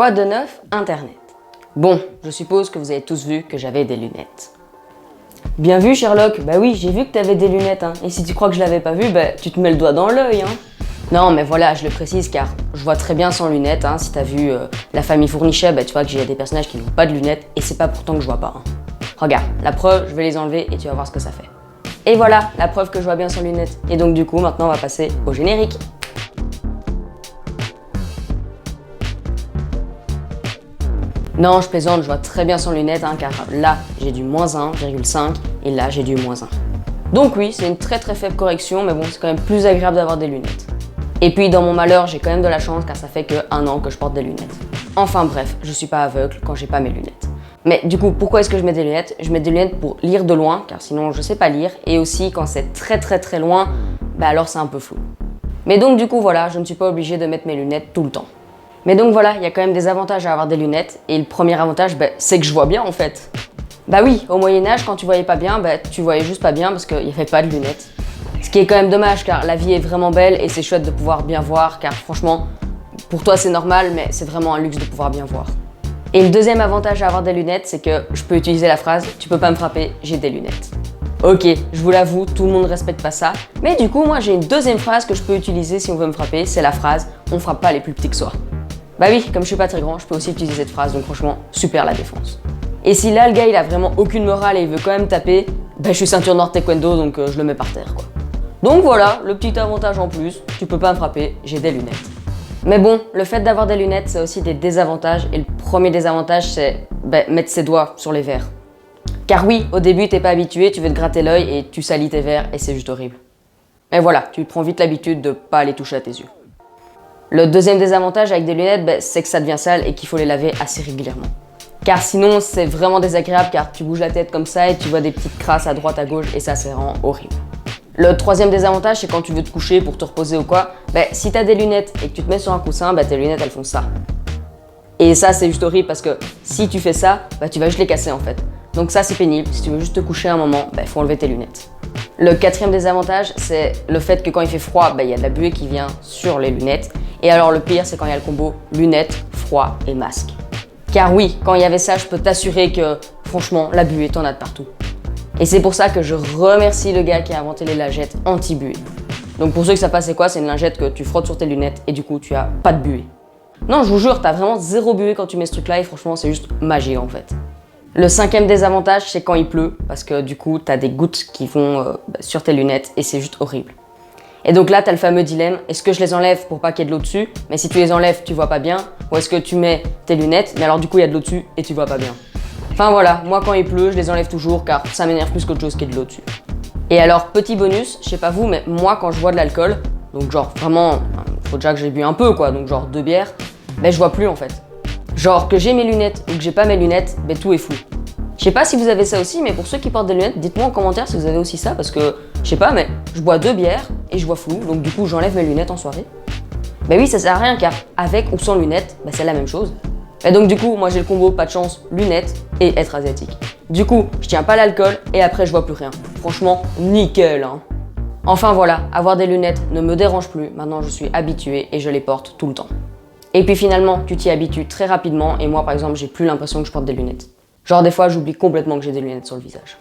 Quoi de neuf? Internet. Bon, je suppose que vous avez tous vu que j'avais des lunettes. Bien vu Sherlock, bah oui, j'ai vu que t'avais des lunettes, hein. Et si tu crois que je l'avais pas vu, bah tu te mets le doigt dans l'œil, hein. Non mais voilà, je le précise car je vois très bien sans lunettes, hein. Si t'as vu la famille Fournichet, bah tu vois que j'ai des personnages qui n'ont pas de lunettes et c'est pas pourtant que je vois pas, hein. Regarde, la preuve, je vais les enlever et tu vas voir ce que ça fait. Et voilà, la preuve que je vois bien sans lunettes. Et donc du coup, maintenant on va passer au générique. Non, je plaisante, je vois très bien sans lunettes, hein, car là, j'ai du moins 1,5 et là, j'ai du moins 1. Donc oui, c'est une très faible correction, mais bon, c'est quand même plus agréable d'avoir des lunettes. Et puis, dans mon malheur, j'ai quand même de la chance, car ça fait que 1 an que je porte des lunettes. Enfin bref, je suis pas aveugle quand j'ai pas mes lunettes. Mais du coup, pourquoi est-ce que je mets des lunettes? Je mets des lunettes pour lire de loin, car sinon je sais pas lire, et aussi quand c'est très loin, bah alors c'est un peu flou. Mais donc du coup, voilà, je ne suis pas obligée de mettre mes lunettes tout le temps. Mais donc voilà, il y a quand même des avantages à avoir des lunettes, et le premier avantage, c'est que je vois bien en fait. Bah oui, au Moyen-Âge, quand tu voyais pas bien, tu voyais juste pas bien parce qu'il n'y avait pas de lunettes. Ce qui est quand même dommage, car la vie est vraiment belle et c'est chouette de pouvoir bien voir, car franchement, pour toi c'est normal, mais c'est vraiment un luxe de pouvoir bien voir. Et le deuxième avantage à avoir des lunettes, c'est que je peux utiliser la phrase « tu peux pas me frapper, j'ai des lunettes ». Ok, je vous l'avoue, tout le monde respecte pas ça, mais du coup, moi j'ai une deuxième phrase que je peux utiliser si on veut me frapper, c'est la phrase « on frappe pas les plus petits que soi ». Bah oui, comme je suis pas très grand, je peux aussi utiliser cette phrase, donc franchement, super la défense. Et si là, le gars, il a vraiment aucune morale et il veut quand même taper, je suis ceinture noire taekwondo, donc je le mets par terre, quoi. Donc voilà, le petit avantage en plus, tu peux pas me frapper, j'ai des lunettes. Mais bon, le fait d'avoir des lunettes, c'est aussi des désavantages, et le premier désavantage, c'est mettre ses doigts sur les verres. Car oui, au début, t'es pas habitué, tu veux te gratter l'œil et tu salis tes verres, et c'est juste horrible. Mais voilà, tu prends vite l'habitude de pas aller toucher à tes yeux. Le deuxième désavantage avec des lunettes, c'est que ça devient sale et qu'il faut les laver assez régulièrement. Car sinon, c'est vraiment désagréable car tu bouges la tête comme ça et tu vois des petites crasses à droite à gauche et ça, c'est vraiment horrible. Le troisième désavantage, c'est quand tu veux te coucher pour te reposer ou quoi, si t'as des lunettes et que tu te mets sur un coussin, tes lunettes elles font ça. Et ça, c'est juste horrible parce que si tu fais ça, tu vas juste les casser en fait. Donc ça, c'est pénible. Si tu veux juste te coucher un moment, faut enlever tes lunettes. Le quatrième désavantage, c'est le fait que quand il fait froid, il y a de la buée qui vient sur les lunettes. Et alors le pire, c'est quand il y a le combo lunettes, froid et masque. Car oui, quand il y avait ça, je peux t'assurer que, franchement, la buée, t'en as de partout. Et c'est pour ça que je remercie le gars qui a inventé les lingettes anti-buée. Donc pour ceux qui savent pas c'est quoi, c'est une lingette que tu frottes sur tes lunettes et du coup, tu as pas de buée. Non, je vous jure, t'as vraiment zéro buée quand tu mets ce truc-là et franchement, c'est juste magique en fait. Le cinquième désavantage, c'est quand il pleut, parce que du coup, t'as des gouttes qui vont sur tes lunettes et c'est juste horrible. Et donc là, t'as le fameux dilemme, est-ce que je les enlève pour pas qu'il y ait de l'eau dessus, mais si tu les enlèves, tu vois pas bien, ou est-ce que tu mets tes lunettes, mais alors du coup, il y a de l'eau dessus et tu vois pas bien. Enfin voilà, moi quand il pleut, je les enlève toujours car ça m'énerve plus qu'autre chose qu'il y ait de l'eau dessus. Et alors, petit bonus, je sais pas vous, mais moi quand je bois de l'alcool, donc genre vraiment, faut déjà que j'ai bu un peu quoi, donc genre 2 bières, je vois plus en fait. Genre que j'ai mes lunettes ou que j'ai pas mes lunettes, tout est flou. Je sais pas si vous avez ça aussi, mais pour ceux qui portent des lunettes, dites-moi en commentaire si vous avez aussi ça, parce que, je sais pas, mais je bois 2 bières et je vois flou, donc du coup j'enlève mes lunettes en soirée. Oui, ça sert à rien car avec ou sans lunettes, c'est la même chose. Et donc du coup, moi j'ai le combo pas de chance, lunettes et être asiatique. Du coup, je tiens pas l'alcool et après je vois plus rien. Franchement, nickel hein. Enfin voilà, avoir des lunettes ne me dérange plus, maintenant je suis habituée et je les porte tout le temps. Et puis finalement, tu t'y habitues très rapidement et moi par exemple, j'ai plus l'impression que je porte des lunettes. Genre des fois, j'oublie complètement que j'ai des lunettes sur le visage.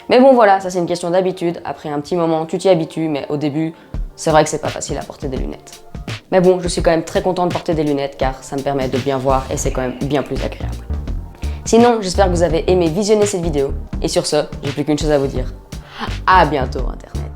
Mais bon voilà, ça c'est une question d'habitude. Après un petit moment, tu t'y habitues, mais au début, c'est vrai que c'est pas facile à porter des lunettes. Mais bon, je suis quand même très contente de porter des lunettes car ça me permet de bien voir et c'est quand même bien plus agréable. Sinon, j'espère que vous avez aimé visionner cette vidéo. Et sur ce, j'ai plus qu'une chose à vous dire. À bientôt Internet.